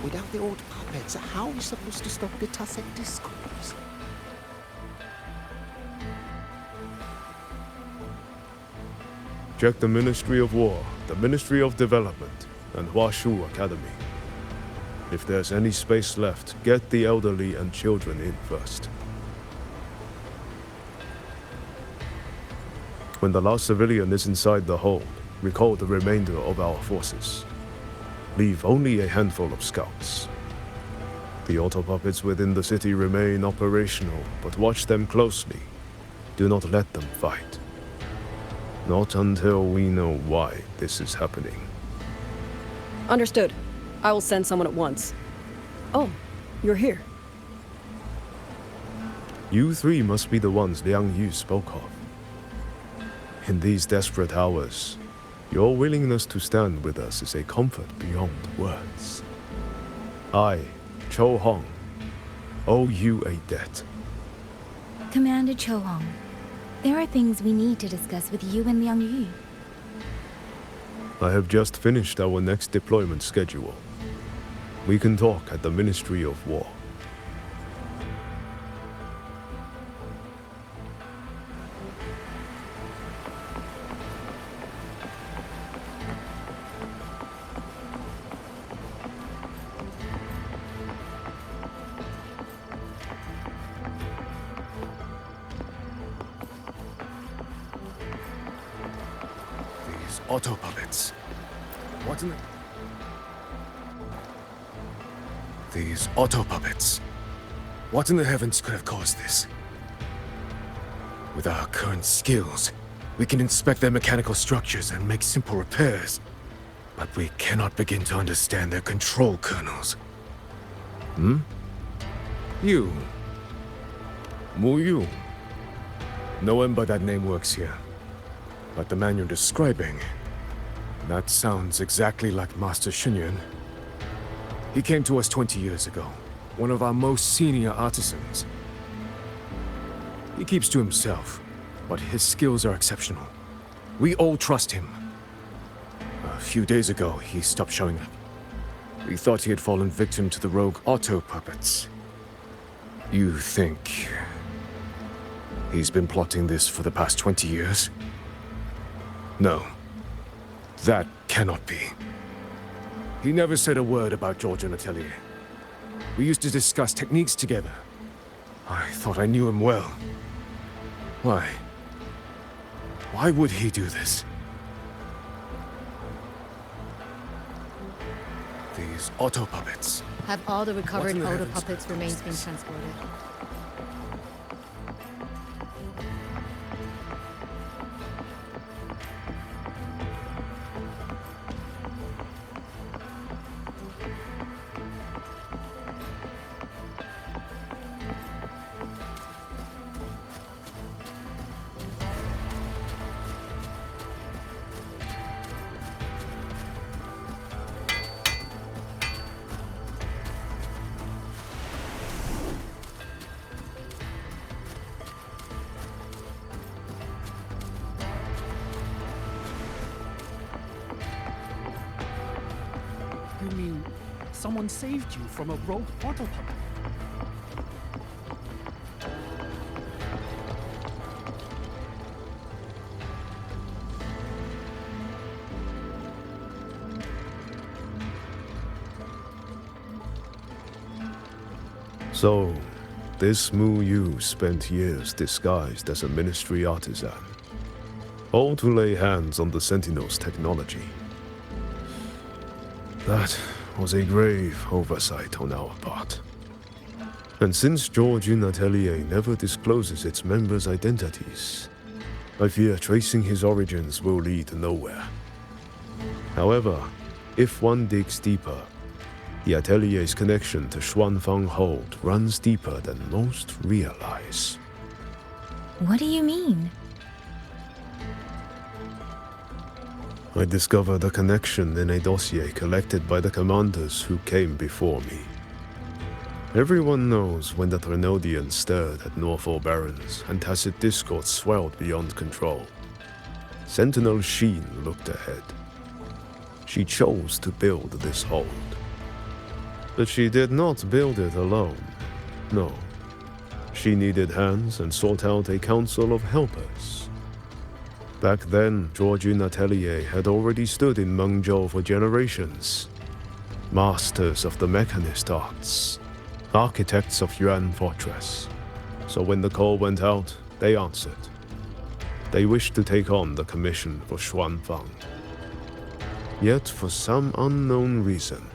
Without the old puppets, how are we supposed to stop the Tusek discourse? Check the Ministry of War, the Ministry of Development, and Huashu Academy. If there's any space left, get the elderly and children in first. When the last civilian is inside the hold, recall the remainder of our forces. Leave only a handful of scouts. The auto-puppets within the city remain operational, but watch them closely. Do not let them fight. Not until we know why this is happening. Understood. I will send someone at once. Oh, you're here. You three must be the ones Liang Yu spoke of. In these desperate hours, your willingness to stand with us is a comfort beyond words. I, Cho Hong, owe you a debt. Commander Cho Hong, there are things we need to discuss with you and Liang Yu. I have just finished our next deployment schedule. We can talk at the Ministry of War. These auto-puppets. What in the... These auto-puppets. What in the heavens could have caused this? With our current skills, we can inspect their mechanical structures and make simple repairs. But we cannot begin to understand their control kernels. You. Mu Yu. No one by that name works here. But the man you're describing... that sounds exactly like Master Shinyuan. He came to us 20 years ago, one of our most senior artisans. He keeps to himself, but his skills are exceptional. We all trust him. A few days ago, he stopped showing up. We thought he had fallen victim to the rogue auto-puppets. You think... he's been plotting this for the past 20 years? No. That cannot be. He never said a word about Georgian Atelier. We used to discuss techniques together. I thought I knew him well. Why? Why would he do this? These auto-puppets. Have all the recovered in the auto heavens puppets could remains cause been this? transported? You mean someone saved you from a rogue auto puppet? So, this Mu Yu spent years disguised as a ministry artisan, all to lay hands on the Sentinel's technology. That was a grave oversight on our part. And since Georgian Atelier never discloses its members' identities, I fear tracing his origins will lead nowhere. However, if one digs deeper, the Atelier's connection to Xuanfang Hold runs deeper than most realize. What do you mean? I discovered a connection in a dossier collected by the commanders who came before me. Everyone knows when the Trinodians stirred at Norfolk Barrens and tacit discord swelled beyond control. Sentinel Sheen looked ahead. She chose to build this hold. But she did not build it alone. No. She needed hands and sought out a council of helpers. Back then, Georgine Atelier had already stood in Mengzhou for generations. Masters of the mechanist arts. Architects of Yuan Fortress. So when the call went out, they answered. They wished to take on the commission for Xuanfang. Yet, for some unknown reason,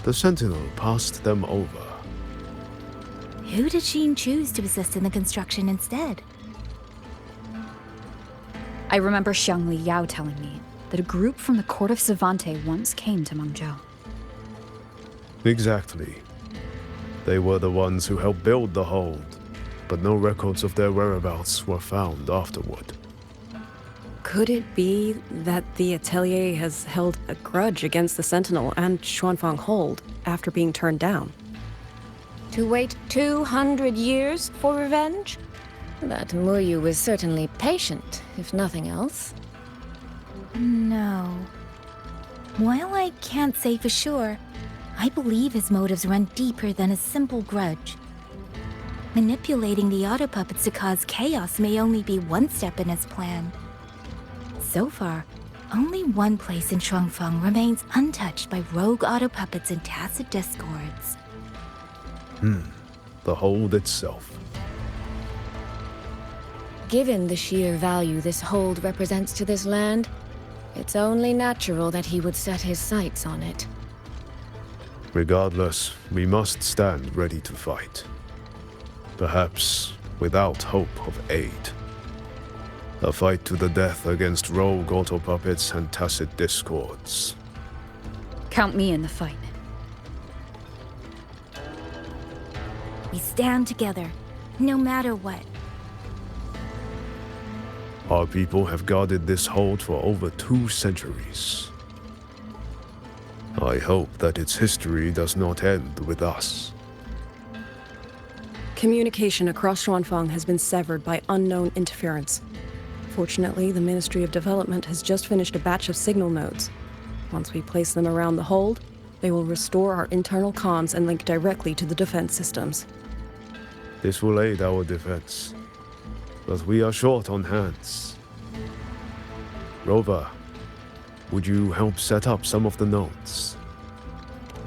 the Sentinel passed them over. Who did Jean choose to assist in the construction instead? I remember Xiang Li Yao telling me that a group from the court of Savante once came to Mengzhou. Exactly. They were the ones who helped build the hold, but no records of their whereabouts were found afterward. Could it be that the Atelier has held a grudge against the Sentinel and Xuanfang Hold after being turned down? To wait 200 years for revenge? That Muyu was certainly patient, if nothing else. No. While I can't say for sure, I believe his motives run deeper than a simple grudge. Manipulating the auto puppets to cause chaos may only be one step in his plan. So far, only one place in Shuangfeng remains untouched by rogue auto puppets and tacit discords. The hold itself. Given the sheer value this hold represents to this land, it's only natural that he would set his sights on it. Regardless, we must stand ready to fight. Perhaps without hope of aid. A fight to the death against rogue auto puppets and tacit discords. Count me in the fight. We stand together, no matter what. Our people have guarded this hold for over 2 centuries. I hope that its history does not end with us. Communication across Xuanfang has been severed by unknown interference. Fortunately, the Ministry of Development has just finished a batch of signal nodes. Once we place them around the hold, they will restore our internal comms and link directly to the defense systems. This will aid our defense. But we are short on hands. Rover, would you help set up some of the nodes?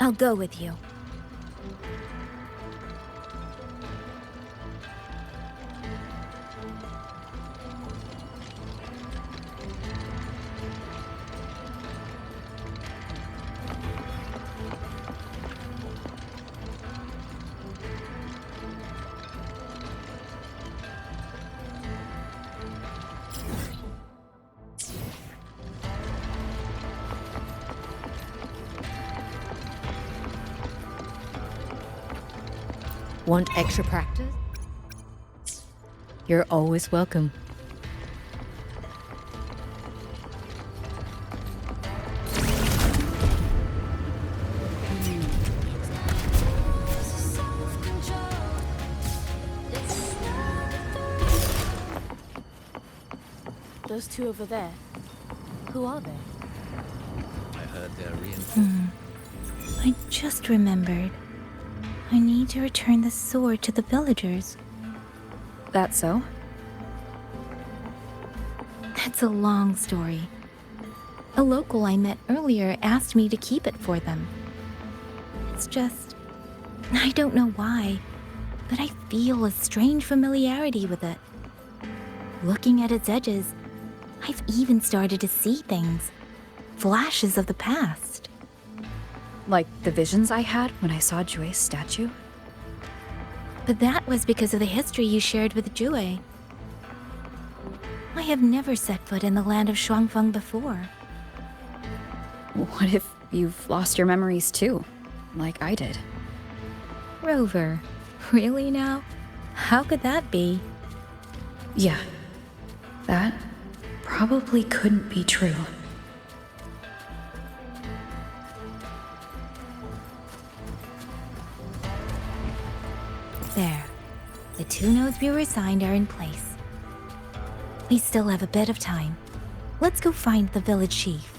I'll go with you. Want extra practice? You're always welcome. Those two over there, who are they? I heard they're reinforcing. I just remembered. I need to return the sword to the villagers. That so? That's a long story. A local I met earlier asked me to keep it for them. It's just... I don't know why, but I feel a strange familiarity with it. Looking at its edges, I've even started to see things. Flashes of the past. Like the visions I had when I saw Jue's statue? But that was because of the history you shared with Jue. I have never set foot in the land of Shuangfeng before. What if you've lost your memories too? Like I did. Rover, really now? How could that be? Yeah. That probably couldn't be true. There. The 2 nodes we were assigned are in place. We still have a bit of time. Let's go find the village chief.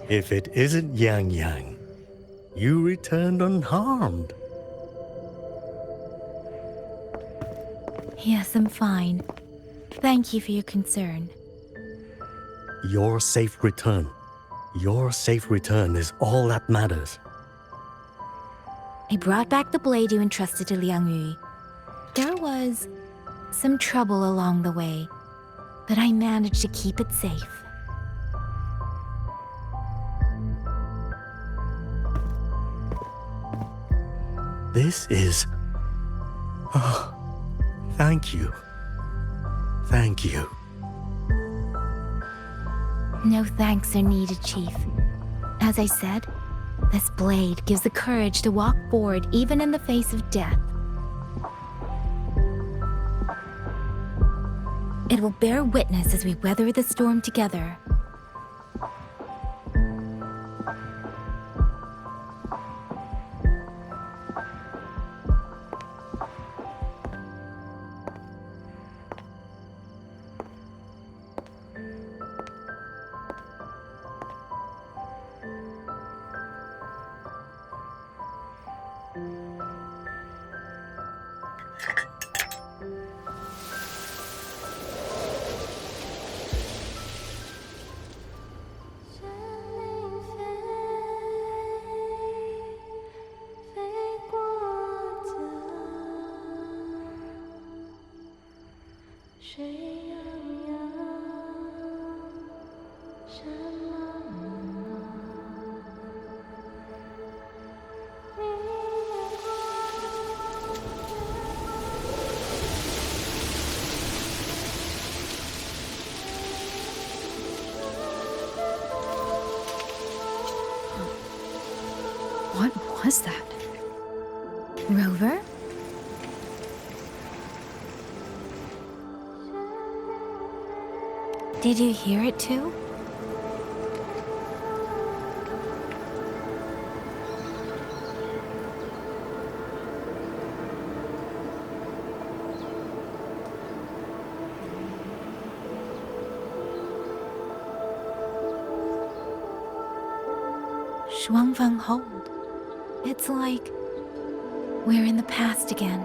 If it isn't Yang Yang, you returned unharmed. Yes, I'm fine. Thank you for your concern. Your safe return. Your safe return is all that matters. I brought back the blade you entrusted to Liang Yu. There was some trouble along the way, but I managed to keep it safe. This is... Oh, thank you. Thank you. No thanks are needed, Chief. As I said, this blade gives the courage to walk forward even in the face of death. It will bear witness as we weather the storm together. What was that? Rover? Did you hear it too? Shuangfeng Hold. It's like we're in the past again.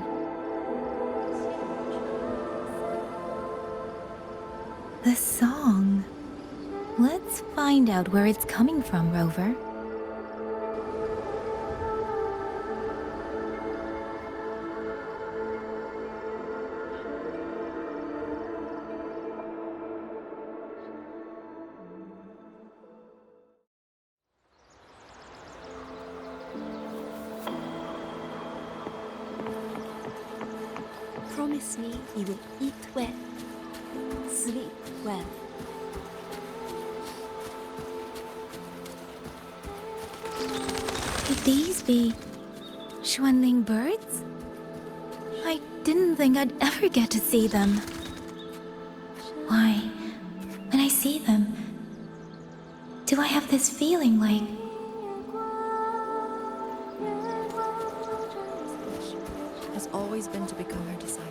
The song. Let's find out where it's coming from, Rover. Promise me you will eat well, sleep well. Could these be Xuanling birds? I didn't think I'd ever get to see them. Why, when I see them, do I have this feeling like has always been to become her disciple.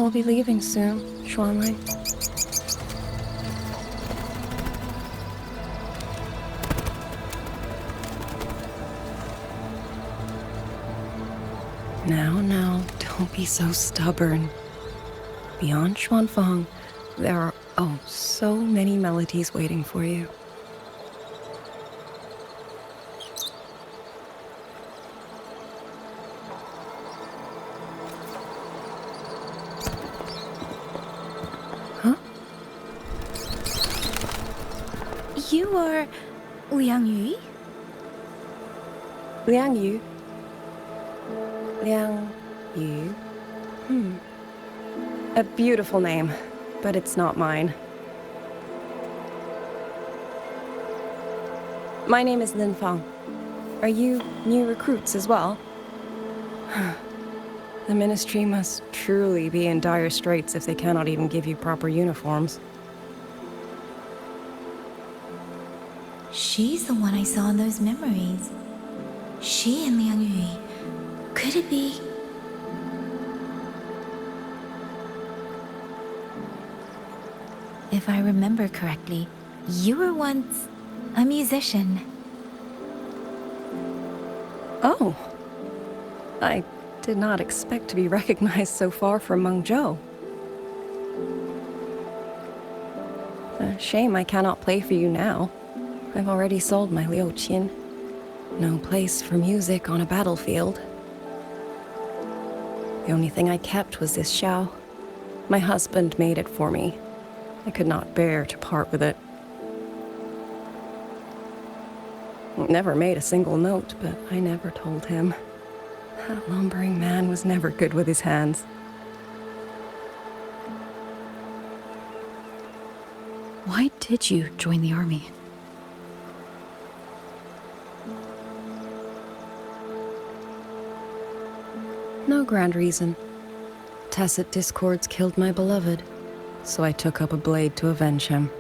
I'll be leaving soon, Xuanling. Now, don't be so stubborn. Beyond Xuanfang, there are, so many melodies waiting for you. You are Liang Yu? Liang Yu. Liang Yu. A beautiful name, but it's not mine. My name is Lin Fang. Are you new recruits as well? The Ministry must truly be in dire straits if they cannot even give you proper uniforms. She's the one I saw in those memories. She and Liang Yu. Could it be? If I remember correctly, you were once a musician. Oh. I did not expect to be recognized so far from Mengzhou. A shame I cannot play for you now. I've already sold my liuqin. No place for music on a battlefield. The only thing I kept was this xiao. My husband made it for me. I could not bear to part with it. Never made a single note, but I never told him. That lumbering man was never good with his hands. Why did you join the army? No grand reason. Tacit discords killed my beloved, so I took up a blade to avenge him.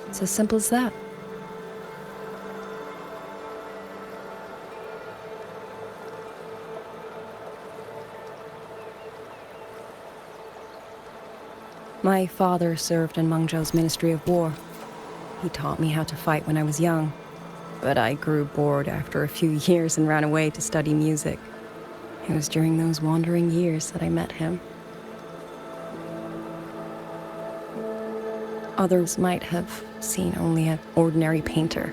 It's as simple as that. My father served in Mengzhou's Ministry of War. He taught me how to fight when I was young, but I grew bored after a few years and ran away to study music. It was during those wandering years that I met him. Others might have seen only an ordinary painter,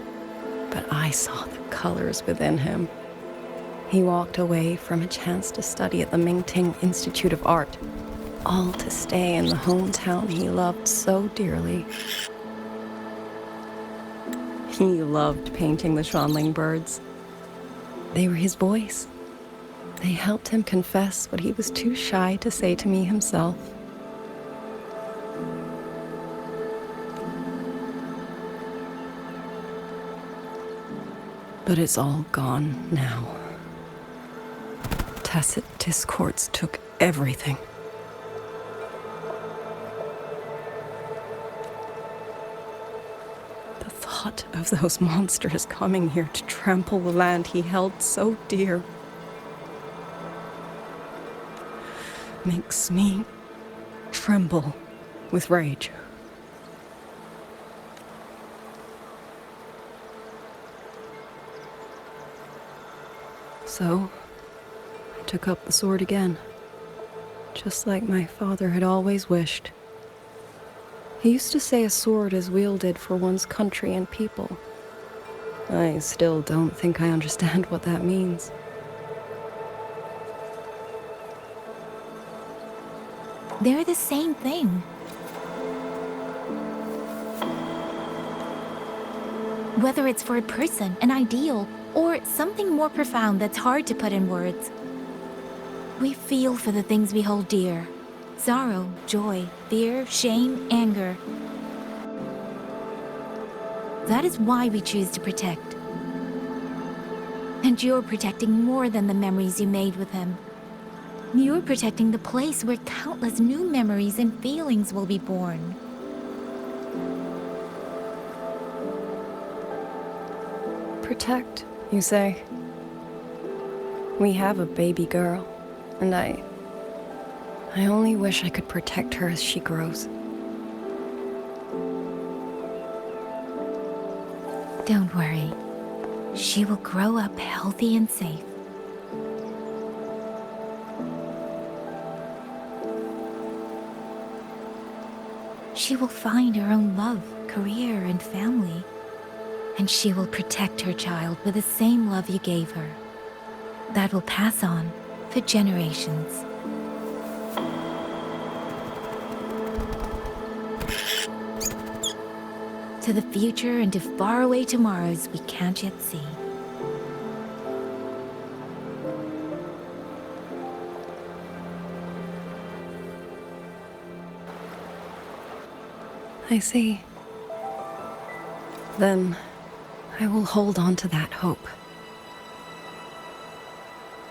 but I saw the colors within him. He walked away from a chance to study at the Mingting Institute of Art, all to stay in the hometown he loved so dearly. He loved painting the Shanling birds. They were his voice. They helped him confess what he was too shy to say to me himself. But it's all gone now. Tacit discords took everything. The thought of those monsters coming here to trample the land he held so dear makes me tremble with rage. So, I took up the sword again, just like my father had always wished. He used to say a sword is wielded for one's country and people. I still don't think I understand what that means. They're the same thing. Whether it's for a person, an ideal, or something more profound that's hard to put in words. We feel for the things we hold dear. Sorrow, joy, fear, shame, anger. That is why we choose to protect. And you're protecting more than the memories you made with him. You're protecting the place where countless new memories and feelings will be born. Protect, you say? We have a baby girl, and I only wish I could protect her as she grows. Don't worry. She will grow up healthy and safe. She will find her own love, career, and family. And she will protect her child with the same love you gave her. That will pass on for generations. To the future and to faraway tomorrows we can't yet see. I see. Then I will hold on to that hope.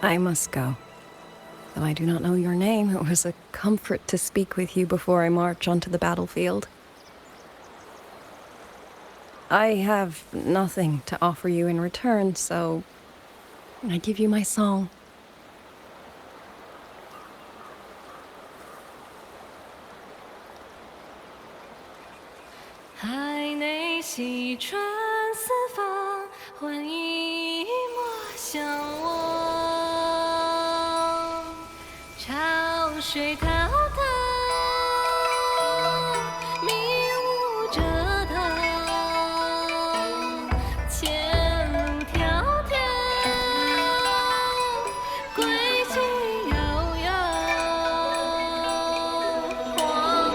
I must go. Though I do not know your name, it was a comfort to speak with you before I march onto the battlefield. I have nothing to offer you in return, so I give you my song.海内西川四方，换一抹相望。潮水滔滔，迷雾遮挡，前路迢迢，归期遥遥，黄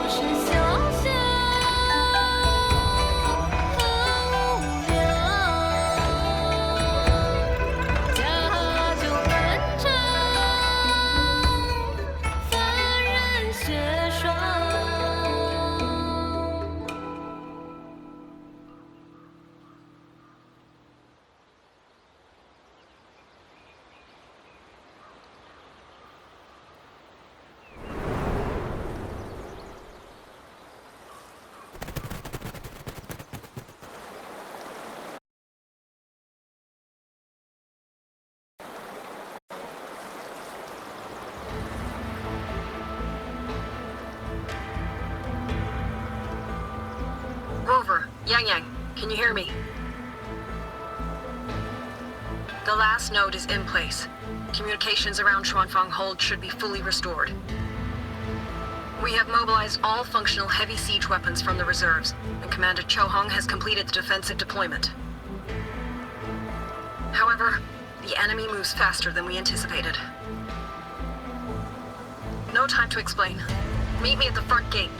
沙萧萧。Rover, Yang, can you hear me? The last node is in place. Communications around Xuanfang Hold should be fully restored. We have mobilized all functional heavy siege weapons from the reserves, and Commander Chohong has completed the defensive deployment. However, the enemy moves faster than we anticipated. No time to explain. Meet me at the front gate.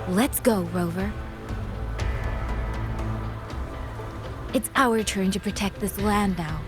Let's go, Rover. It's our turn to protect this land now.